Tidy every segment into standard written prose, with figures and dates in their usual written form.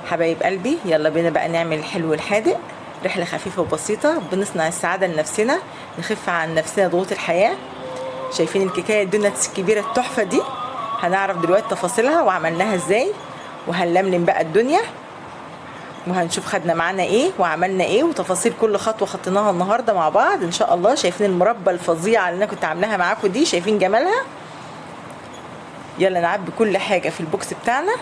حبايب قلبي، يلا بينا بقى نعمل الحلو الحادق. رحلة خفيفة وبسيطة بنصنع السعادة لنفسنا، نخف عن نفسنا ضغوط الحياة. شايفين الكيكاية الدوناتس الكبيرة التحفة دي؟ هنعرف دلوقتي تفاصيلها وعملناها ازاي، وهنلملم بقى الدنيا، وهنشوف خدنا معانا ايه وعملنا ايه، وتفاصيل كل خطوة خطيناها النهاردة مع بعض ان شاء الله. شايفين المربى الفظيعة اللي انا كنت عاملاها معاكم دي؟ شايفين جمالها؟ يلا نعبي كل حاجة في البوكس بتاعنا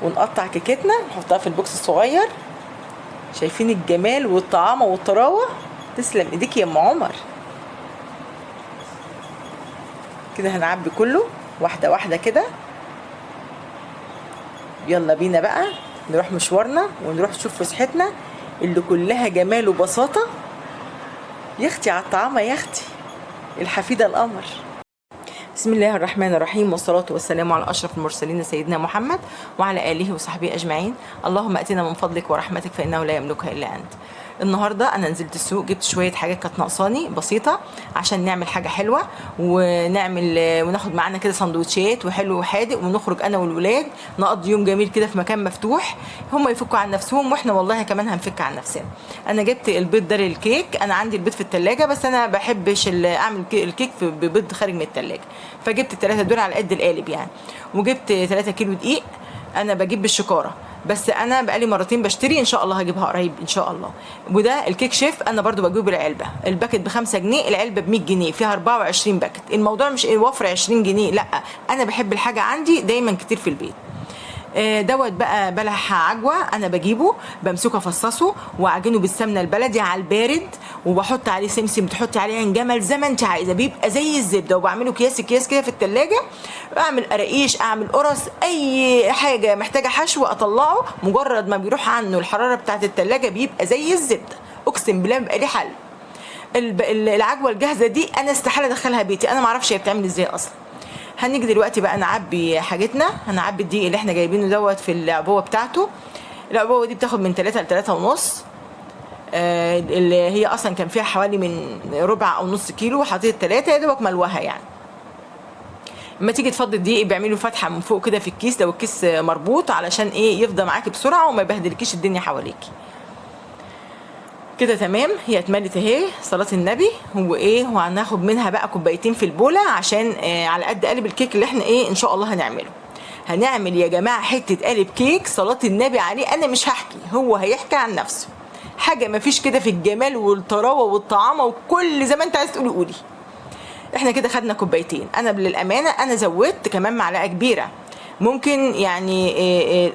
ونقطع كيكتنا نحطها في البوكس الصغير. شايفين الجمال والطعامة والطراوة؟ تسلم ايديك يا ام عمر. كده هنعبي كله واحدة واحدة كده. يلا بينا بقى نروح مشوارنا ونروح نشوف فسحتنا اللي كلها جمال وبساطة. يا اختي على الطعامة، يا اختي الحفيدة القمر. بسم الله الرحمن الرحيم، والصلاة والسلام على أشرف المرسلين سيدنا محمد وعلى آله وصحبه أجمعين. اللهم أتنا من فضلك ورحمتك فإنه لا يملكها إلا أنت. النهاردة أنا نزلت السوق، جبت شوية حاجات كانت ناقصاني بسيطة عشان نعمل حاجة حلوة، وناخد معانا كده سندوتشات وحلو وحادق، ونخرج أنا والولاد نقضي يوم جميل كده في مكان مفتوح. هم يفكوا عن نفسهم واحنا والله كمان هنفك عن نفسنا. أنا جبت البيض ده للكيك، أنا عندي البيض في التلاجة بس أنا بحبش أعمل الكيك ببيض خارج من التلاجة، فجبت التلاتة دول على قد القالب يعني. وجبت 3 كيلو دقيق، انا بجيب بالشكاره بس انا بقالي مرتين بشتري، ان شاء الله هجيبها قريب ان شاء الله. وده الكيك شيف انا برضو بجيبه بالعلبه، الباكت ب5 جنيه، العلبه ب100 جنيه، فيها 24 باكت. الموضوع مش وفر 20 جنيه، لا انا بحب الحاجه عندي دايما كتير في البيت. دوت بقى بلح عجوه، انا بجيبه بمسكه افصصه واعجنه بالسمنه البلدي على البارد، وبحط عليه سمسم، تحطي عليه عين جمل زي ما انت عايزه، بيبقى زي الزبده. وبعمله اكياس كده في التلاجة، اعمل قراقيش، اعمل قرص، اي حاجه محتاجه حشو اطلعه، مجرد ما بيروح عنه الحراره بتاعه التلاجة بيبقى زي الزبده، اقسم بالله بيبقى ليه حل. العجوه الجاهزه دي انا استحاله ادخلها بيتي، انا معرفش هي بتعمل ازاي اصلا. هنيجي دلوقتي بقى نعبي حاجتنا، هنعبي الدقيق اللي احنا جايبينه دوت في العبوه بتاعته. العبوه دي بتاخد من 3 ل 3 ونص، اللي هي اصلا كان فيها حوالي من ربع او نص كيلو، حطيت 3 يا دوبك ملوها يعني. لما تيجي تفضي الدقيق بيعملوا فتحه من فوق كده في الكيس، لو الكيس مربوط علشان ايه يفضى معاكي بسرعه وما يبهدلكيش الدنيا حواليكي. كده تمام، هي اتملت اهي صلاة النبي. هو ايه، وهناخد منها بقى كوبايتين في البولة عشان على قد قالب الكيك اللي احنا ايه ان شاء الله هنعمله. هنعمل يا جماعة حتة قالب كيك صلاة النبي عليه، انا مش هحكي، هو هيحكي عن نفسه. حاجة مفيش كده في الجمال والطراوة والطعامة وكل زي ما انت عايز تقولي قولي. احنا كده خدنا كوبايتين، انا للامانة انا زودت كمان معلقة كبيرة. ممكن يعني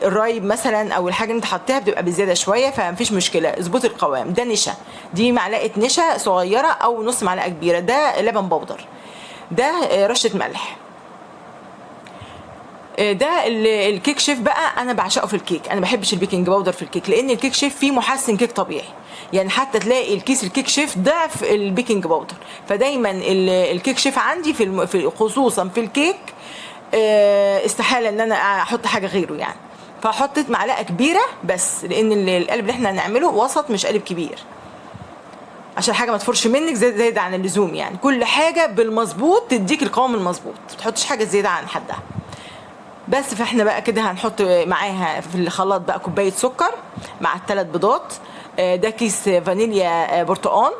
الرايب مثلا او الحاجه اللي انت حطيها بتبقى بزياده شويه، فمفيش مشكله. اظبطي القوام. ده نشا، دي معلقه نشا صغيره او نص معلقه كبيره. ده لبن بودر، ده رشه ملح. ده الكيك شيف بقى انا بعشقه في الكيك، انا ما بحبش البيكنج باودر في الكيك لان الكيك شيف فيه محسن كيك طبيعي، يعني حتى تلاقي الكيس الكيك شيف ضعف البيكنج باودر. فدايما الكيك شيف عندي في خصوصا في الكيك استحاله ان انا احط حاجه غيره يعني. فحطيت معلقه كبيره بس، لان القالب اللي احنا هنعمله وسط مش قالب كبير، عشان حاجه ما تفرش منك زايد عن اللزوم يعني. كل حاجه بالمظبوط تديك القوام المظبوط، ما تحطش حاجه زياده عن حدها بس. فاحنا بقى كده هنحط معاها في الخلاط بقى كوبايه سكر مع ال3 بيضات. ده كيس فانيليا برتقان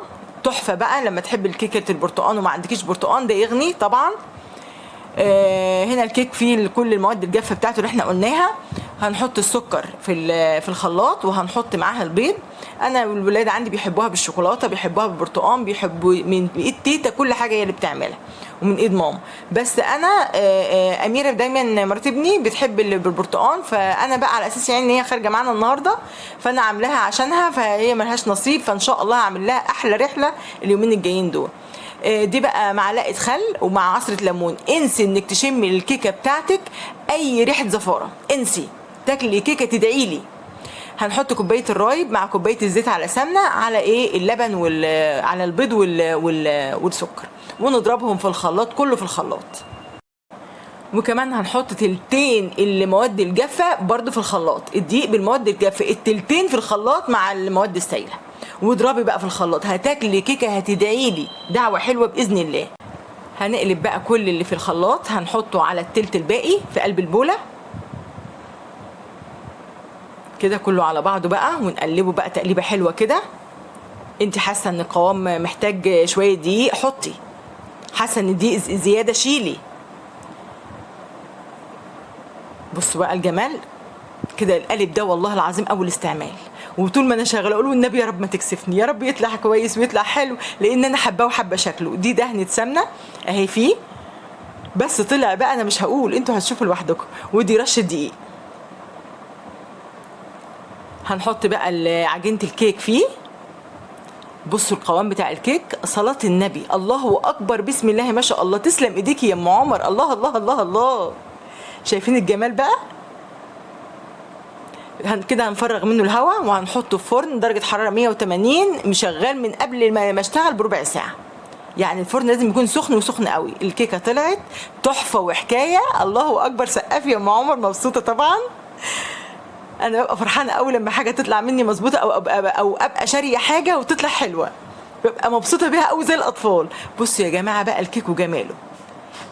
تحفه بقى، لما تحب الكيكه البرتقان وما عندكيش برتقان ده يغني طبعا. هنا الكيك فيه كل المواد الجافه بتاعته اللي احنا قلناها. هنحط السكر في الخلاط وهنحط معاها البيض. انا والولاد عندي بيحبوها بالشوكولاته، بيحبوها بالبرتقال، بيحبوا من ايد تيتا، كل حاجه هي اللي بتعملها ومن ايد ماما. بس انا اميره دايما مرات ابني بتحب اللي بالبرتقال، فانا بقى على اساس يعني ان هي خارجه معانا النهارده فانا عاملاها عشانها، فهي ملهاش نصيب، فان شاء الله هعمل لها احلى رحله اليومين الجايين دول. دي بقى معلقه خل ومع عصره ليمون. انسي انك تشمي الكيكه بتاعتك اي ريحه زفاره، انسي تاكلي كيكه تدعي لي. هنحط كوبايه الرايب مع كوبايه الزيت على سمنه على ايه اللبن على البيض والسكر، ونضربهم في الخلاط كله في الخلاط. وكمان هنحط تلتين المواد الجافه برضو في الخلاط، الدقيق بالمواد الجافه، التلتين في الخلاط مع المواد السائله، واضربي بقى في الخلاط. هتاكلي كيكه هتدعي لي دعوه حلوه باذن الله. هنقلب بقى كل اللي في الخلاط، هنحطه على التلت الباقي في قلب البوله. كده كله على بعضه بقى، ونقلبه بقى تقليبه حلوه كده. انت حاسه ان القوام محتاج شويه دقيق حطي، حاسه ان الدقيق زياده شيلي. بصوا بقى الجمال كده. القالب ده والله العظيم اول استعمال، وطول ما انا شغاله اقول والنبي يا رب ما تكسفني، يا رب يطلع كويس ويطلع حلو، لان انا حباه وحابه شكله. دي دهنه سمنه اهي فيه، بس طلع بقى انا مش هقول، انتوا هتشوفوا لوحدكم. ودي رشه دقيق. هنحط بقى عجينه الكيك فيه. بصوا القوام بتاع الكيك صلاة النبي، الله اكبر، بسم الله ما شاء الله، تسلم ايديكي يا ام عمر، الله الله الله الله. شايفين الجمال بقى؟ كده هنفرغ منه الهواء وهنحطه في فرن درجة حرارة 180 مشغل من قبل ما اشتغل بربع ساعة. يعني الفرن لازم يكون سخن وسخن قوي. الكيكة طلعت تحفة وحكاية، الله اكبر، سقفي يا ام عمر. مبسوطة طبعا، انا ببقى فرحانة قوي لما حاجة تطلع مني مظبوطة، او ابقى شارية حاجة وتطلع حلوة، ببقى مبسوطة بيها قوي زي الاطفال. بصوا يا جماعة بقى الكيك وجماله،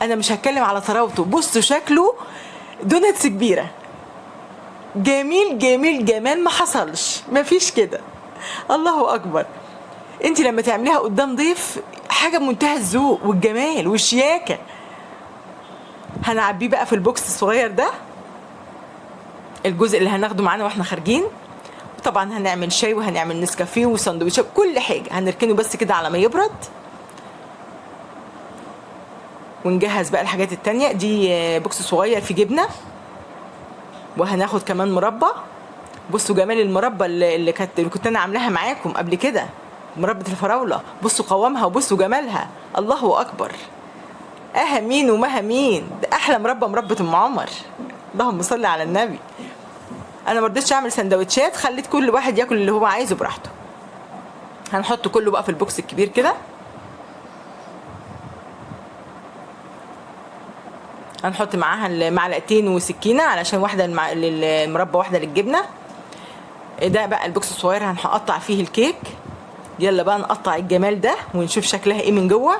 انا مش هتكلم على طراوته، بصوا شكله دونتس كبيرة، جميل جميل جمال ما حصلش، ما فيش كده، الله اكبر. انت لما تعمليها قدام ضيف حاجه بمنتهى الذوق والجمال والشياكه. هنعبيه بقى في البوكس الصغير ده، الجزء اللي هناخده معانا واحنا خارجين. طبعا هنعمل شاي وهنعمل نسكافيه وساندوتشات، كل حاجه هنركنه بس كده على ما يبرد. ونجهز بقى الحاجات التانية. دي بوكس صغير فيه جبنه، وهناخد كمان مربى. بصوا جمال المربى اللي كنت انا عاملاها معاكم قبل كده، مربى الفراوله. بصوا قوامها وبصوا جمالها، الله اكبر. مين ومها مين، ده احلى مربى ام عمر، اللهم صل على النبي. انا ما رضيتش اعمل سندوتشات، خليت كل واحد ياكل اللي هو عايزه براحته. هنحط كله بقى في البوكس الكبير كده. هنحط معاها معلقتين وسكينه، علشان واحده للمربى واحده للجبنه. ده بقى البوكس الصغير هنقطع فيه الكيك. يلا بقى نقطع الجمال ده ونشوف شكلها ايه من جوه.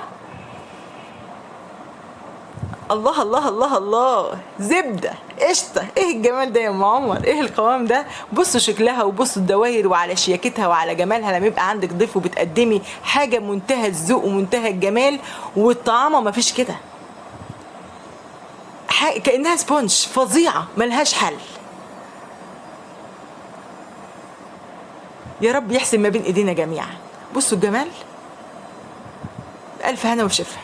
الله الله الله الله، زبده قشطه، ايه الجمال ده يا ام عمر، ايه القوام ده. بصوا شكلها وبصوا الدواير وعلى شياكتها وعلى جمالها. لما يبقى عندك ضيف وبتقدمي حاجه منتهى الذوق ومنتهى الجمال، والطعامه مفيش كده، كانها سبونج فظيعه ملهاش حل. يا رب يحسن ما بين ايدينا جميعا. بصوا الجمال، الف هنا وشفا.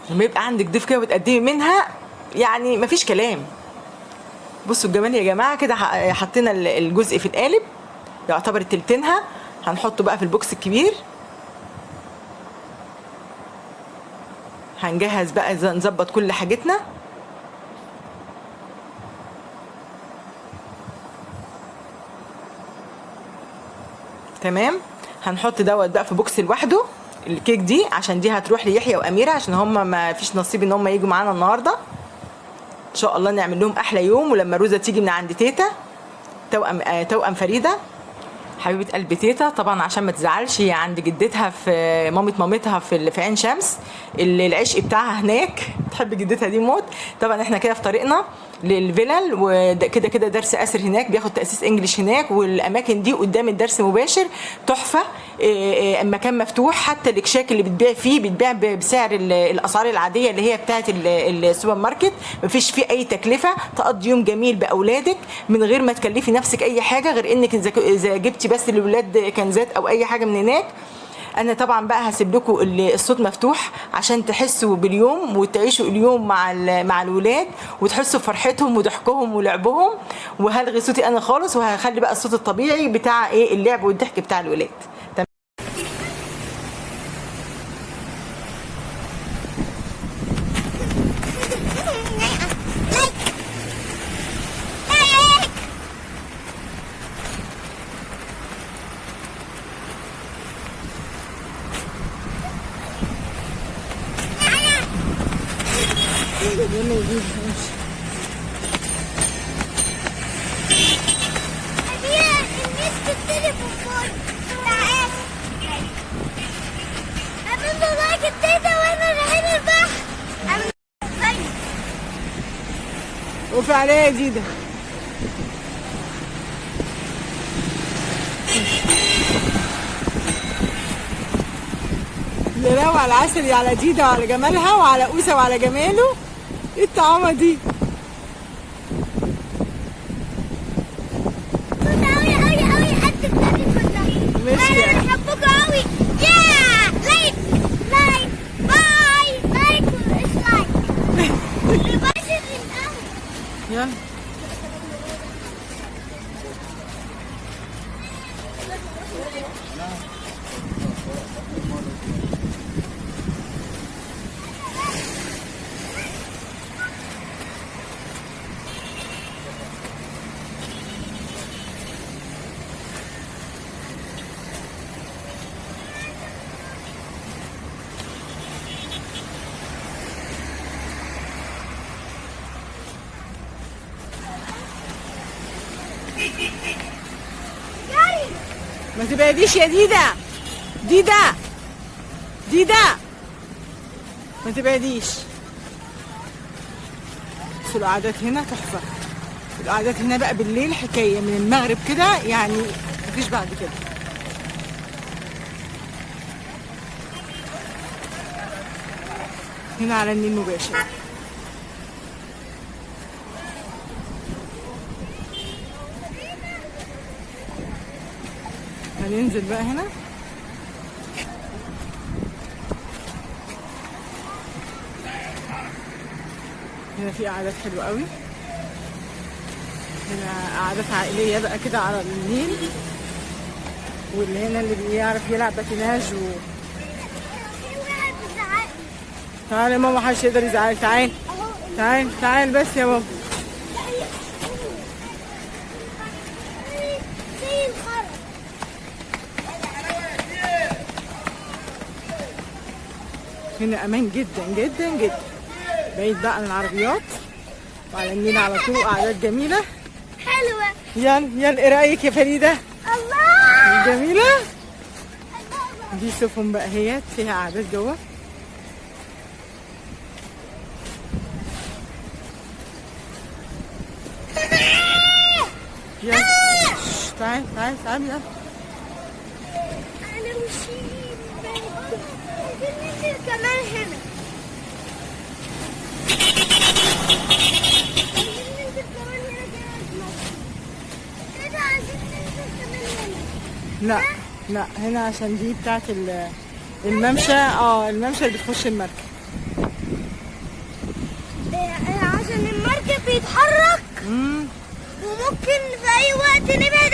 لما يبقى عندك ضيف كده وتقدمي منها يعني مفيش كلام. بصوا الجمال يا جماعه. كده حطينا الجزء في القالب يعتبر تلتينها، هنحطه بقى في البوكس الكبير. هنجهز بقى نظبط كل حاجتنا. تمام. هنحط دوت بقى في بوكس لوحده الكيك دي، عشان دي هتروح ليحيى واميره، عشان هم ما فيش نصيب ان هم يجوا معانا النهارده. ان شاء الله نعمل لهم احلى يوم. ولما روزا تيجي من عند تيتا توأم فريده حبيبه قلب تيتا، طبعا عشان ما تزعلش، هي عند جدتها في مامتها في عين شمس، العشق بتاعها هناك، تحب جدتها دي موت. طبعا احنا كده في طريقنا للفلل، وكده كده درس اسر هناك، بياخد تاسيس انجليش هناك، والاماكن دي قدام الدرس مباشر، تحفه. مكان مفتوح، حتى الاكشاك اللي بتبيع فيه بتبيع بسعر الاسعار العاديه اللي هي بتاعه السوبر ماركت، مفيش فيه اي تكلفه. تقضي يوم جميل باولادك من غير ما تكلفي نفسك اي حاجه، غير انك اذا جبتي بس للولاد كنزات او اي حاجه من هناك. انا طبعا بقى هسيب لكم الصوت مفتوح عشان تحسوا باليوم وتعيشوا اليوم مع الولاد، وتحسوا بفرحتهم وضحكهم ولعبهم. وهلغي صوتي انا خالص، وهخلي بقى الصوت الطبيعي بتاع ايه اللعب والضحك بتاع الولاد. وقف عليا يا جديدة. يا لهوي على العسل، على ديدا وعلى جمالها وعلى أوسة وعلى جماله. ايه الطعامة دي؟ قوي قوي قوي قد التاني كلها. ماشي انا بحبكوا قوي. يا لايك لايك باي لايك وديسلايك. باي قوي. يلا ما تبعديش يا ديدا. ديدا ديدا ما تبعديش. بس القعدات هنا تحفة. القعدات هنا بقى بالليل حكاية من المغرب كده، يعني مفيش بعد كده. هنا على النيل مباشر. هننزل بقى هنا. هنا في قعدات حلوة قوي. هنا قعدات عائلية بقى كده على النيل. واللي هنا اللي بيعرف يلعب باتيناج تعالى يا ماما، محدش يقدر يزعلك. تعالى تعالى تعالى بس يا ماما. زي الخرا. هنا امان جدا جدا جدا، بعيد بقى عن العربيات وعلى النيل على طول. قعدات جميله حلوة. يلا يلا. ايه رايك يا فريده؟ الله. جميله. دي سفن بقى هي فيها قعدات جوه. يلا تعالي تعالي تعالي يلا. انا وشيرين عايزين ننزل كمان هنا. عايزين ننزل كمان هنا كده. عايزين ننزل كمان هنا. لا لا، هنا عشان دي بتاعت الممشى. الممشى اللي بتخش المركب. عشان المركب بيتحرك وممكن في اي وقت نبعد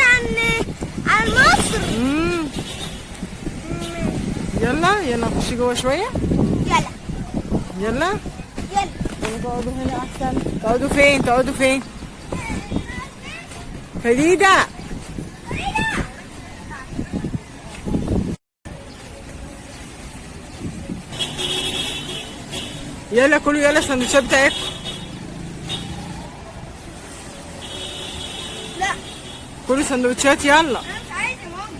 عن مصر. يلا يلا نخش جوه شويه. يلا يلا يلا. تقعدوا هنا احسن. تقعدوا فين؟ تقعدوا فين؟ فريده يلا كلوا يلا السندوتشات بتاعتكم. لا كلوا سندوتشات يلا. انا مش عايزه يا ماما.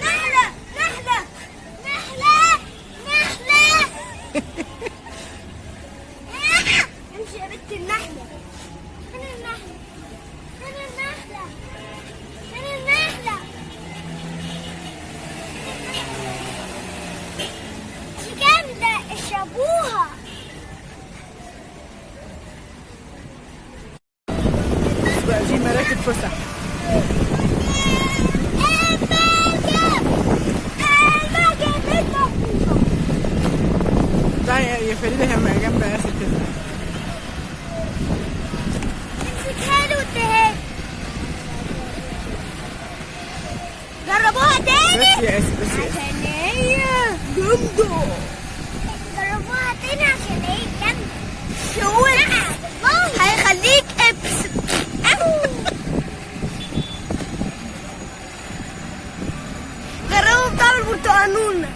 نحلة نحلة نحلة نحلة. امشي يا بنت النحلة. فين النحلة؟ فين النحلة؟ فين النحلة؟ دي جامدة، اشربوها. بقى دي مراكب فسح. تعالي يا فريده هي جنب يا ست. امسكها لي واديها لي. جربوها تاني بس يا اسف بس يا اسف. عشان هي جامدة. جربوها تاني عشان هي جامدة. شو هيخليك ابس. جربوا بتاع البرتقانونة.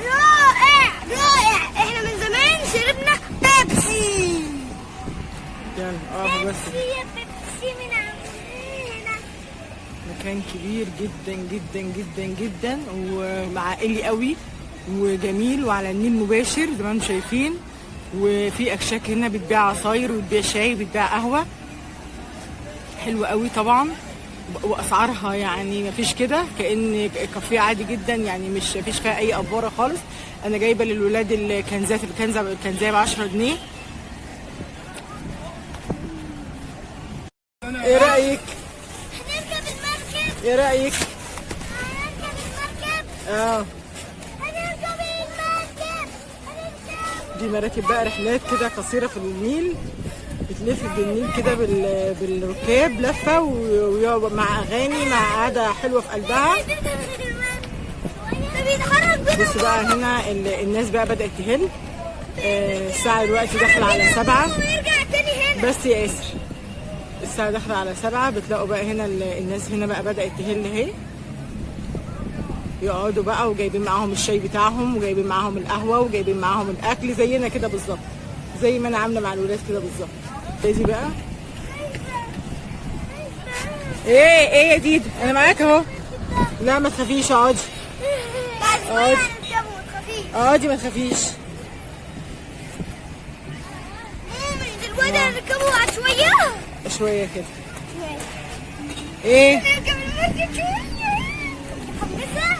رائع رائع. احنا من زمان شربنا بيبسي. يلا بس بيبسي يا بيبسي من عندنا. مكان كبير جدا جدا جدا جدا وعائلي قوي وجميل وعلى النيل مباشر زي ما انتم شايفين. وفي اكشاك هنا بتبيع عصاير وبتبيع شاي وبتبيع قهوه حلوه قوي طبعا، واسعارها يعني مفيش كده، كأن كافيه عادي جدا يعني، مش مفيش فيها اي افوره خالص. انا جايبه للولاد الكنزات، الكنزه ب 10 جنيه. ايه رايك؟ هنركب المركب. ايه رايك؟ هنركب المركب. اه هنركب المركب. هنركب. دي مراكب بقى، رحلات كده قصيره في النيل، بتلف بالنيل كده بالركاب لفه، ويقعد مع اغاني مع قعده حلوه في قلبها. ده بيتحرك بينا. بص بقى هنا الناس بقى بدات تهل. الساعه دلوقتي داخله على 7 ويرجع تاني هنا. بس يا ياسر، الساعه داخله على 7 بتلاقوا بقى هنا الناس هنا بقى بدات تهل اهي، يقعدوا بقى وجايبين معاهم الشاي بتاعهم وجايبين معاهم القهوه وجايبين معاهم الاكل زينا كده بالظبط، زي ما انا عامله مع الولاد كده بالظبط. دي بقى ايه يا ديدو، انا معاك اهو. لا ما تخافيش، اقعدي اقعدي اقعدي ما تخافيش. الواد هنركبه شوية. شويه كده. ايه نركب المركب شوية. متحمسة.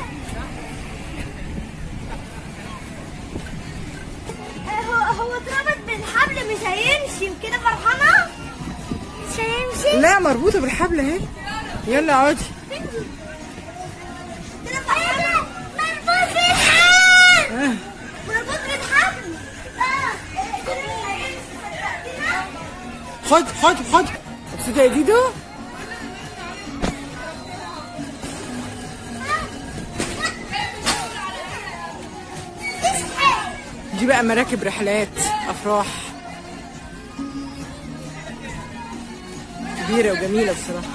هو اتربط بالحبل مش هيمشي وكده فرحانة؟ مش هيمشي؟ لا مربوطه بالحبل اهي. يلا اقعدي. مربوط بالحبل. مربوط بالحبل. خد مبسوطه يا ديدو؟ دي بقى مراكب رحلات افراح كبيره وجميله بصراحه.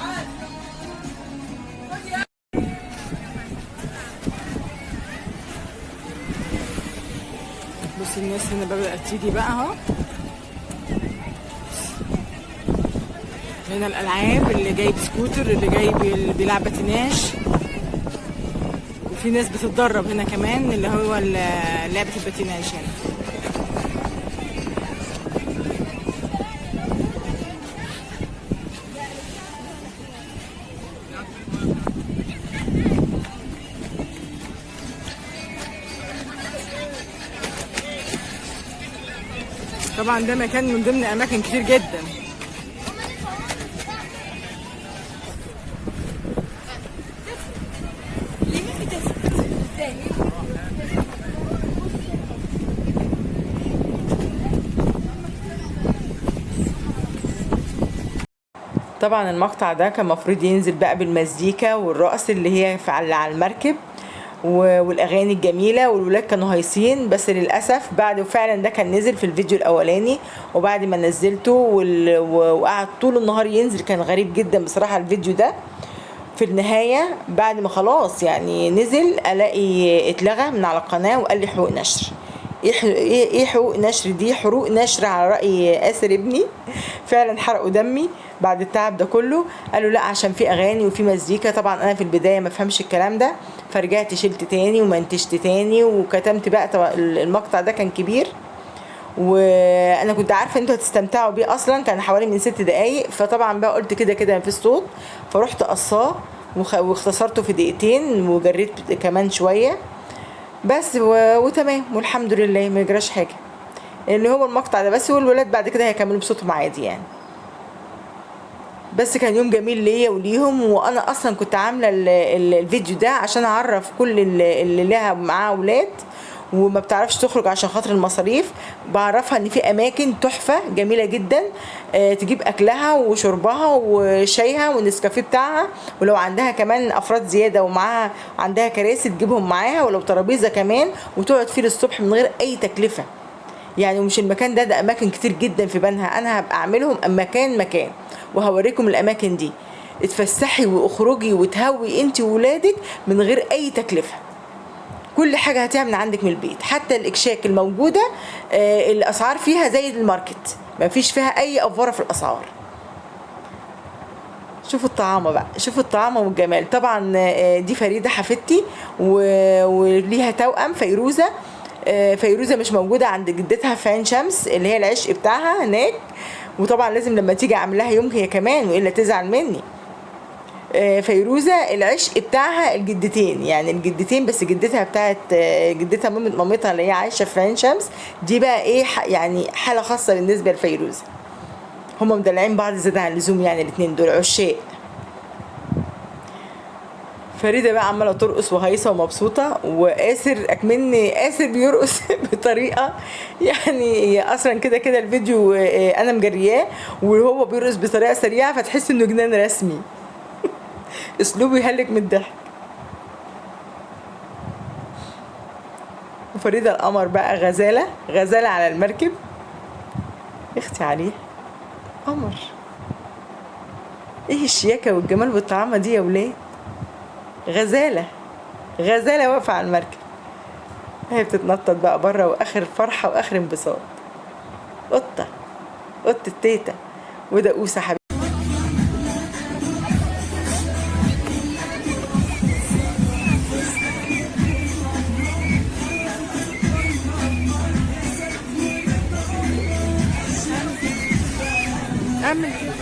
بص الناس هنا بدأت تيجي بقى اهو. هنا الالعاب، اللي جايب سكوتر، اللي جايب اللي بيلعب باتيناج، وفي ناس بتتدرب هنا كمان اللي هو لعبه الباتيناج هنا. طبعا ده مكان من ضمن اماكن كتير جدا. طبعا المقطع ده كان المفروض ينزل بقى بالمزيكا والرقص اللي هي على المركب والاغاني الجميله، والولاد كانوا هايصين، بس للاسف بعد فعلا ده كان نزل في الفيديو الاولاني، وبعد ما نزلته وقعد طول النهار ينزل، كان غريب جدا بصراحه الفيديو ده. في النهايه بعد ما خلاص يعني نزل، الاقي اتلغى من على القناه وقال لي حقوق نشر. ايه حقوق نشر دي؟ حروق نشر على رأي آسر ابني. فعلا حرقوا دمي بعد التعب ده كله. قالوا لا عشان في اغاني وفي مزيكا. طبعا انا في البدايه ما فهمش الكلام ده، فرجعت شلت تاني ومنتجت تاني وكتمت بقى. طبعا المقطع ده كان كبير، وانا كنت عارفه انتوا هتستمتعوا بيه، اصلا كان حوالي من 6 دقايق، فطبعا بقى قلت كده كده في الصوت، فرحت قصاه واختصرته في دقيقتين وجريت كمان شويه بس وتمام والحمد لله ما يجراش حاجه. اللي هو المقطع ده بس، والولاد بعد كده هيكملوا بصوتهم عادي يعني. بس كان يوم جميل ليا وليهم، وانا اصلا كنت عامله الفيديو ده عشان اعرف كل اللي لها معاه اولاد وما بتعرفش تخرج عشان خاطر المصاريف، بعرفها ان في اماكن تحفه جميله جدا تجيب اكلها وشربها وشايها والنسكافيه بتاعها، ولو عندها كمان افراد زياده ومعاها عندها كراسي تجيبهم معاها، ولو ترابيزه كمان وتقعد فيه للصبح من غير اي تكلفه يعني. ومش المكان ده اماكن كتير جدا في بنها، انا هبقى اعملهم مكان وهوريكم الاماكن دي. اتفسحي واخرجي وتهوي انت وولادك من غير اي تكلفه. كل حاجه هتعمل عندك من البيت، حتى الاكشاك الموجوده الاسعار فيها زي الماركت، ما فيش فيها اي افوره في الاسعار. شوفوا الطعامة بقى، شوفوا الطعامة والجمال. طبعا دي فريدة حفيدتي وليها توأم فيروزة. فيروزة مش موجودة عند جدتها في عين شمس اللي هي العشق بتاعها هناك، وطبعا لازم لما تيجي اعمل لها يوم هي كمان والا تزعل مني. فيروزة العشق بتاعها الجدتين، يعني الجدتين، بس جدتها بتاعت جدتها مامتها اللي هي عايشة في عين شمس دي بقى ايه يعني حالة خاصة بالنسبة لفيروزة. هما مدلعين بعض زيادة عن اللزوم، يعني الاتنين دول عشاق. فريدة بقى عمالة ترقص وهيصة ومبسوطة، وآسر أكمن آسر بيرقص بطريقة يعني أصلا كده كده الفيديو أنا مجرياه وهو بيرقص بطريقة سريعة فتحس إنه جنان رسمي. أسلوبه يهلك من الضحك. وفريدة القمر بقى غزالة غزالة على المركب. اختي عليه قمر. ايه الشياكة والجمال والطعامة دي يا ولاد؟ غزالة غزالة واقفة على المركب، هي بتتنطط بقى بره، واخر فرحة واخر انبساط. قطة التيتا ودقوسة حبيبي. اعمل كده.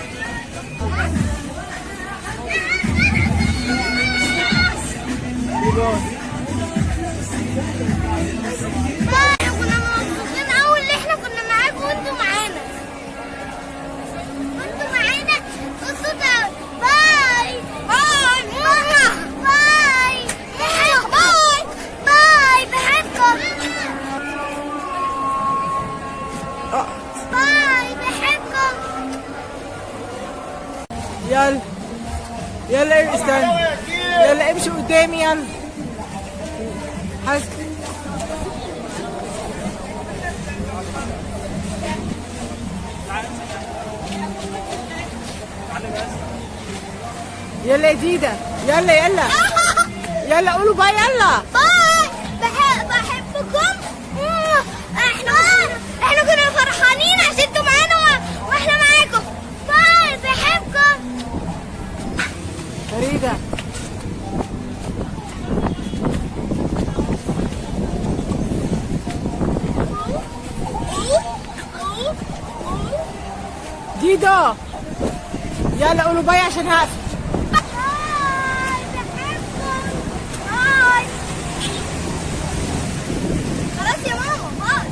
كنا مبسوطين قوي اللي احنا كنا معاكم وانتوا معانا. مبسوطة. باي ماما. باي بحبكم. باي بحبكم. يلا استنى، يلا امشي قدامي يلا. حسن يلا يا ديدا، يلا قولوا باي. يلا باي بحبكم. احنا كنا فرحانين عشان انتوا معانا واحنا معاكم. باي بحبكم. فريدة ديدو، يلا قولوا باي عشان هقفل. باي بحبكم. باي. خلاص يا ماما باي.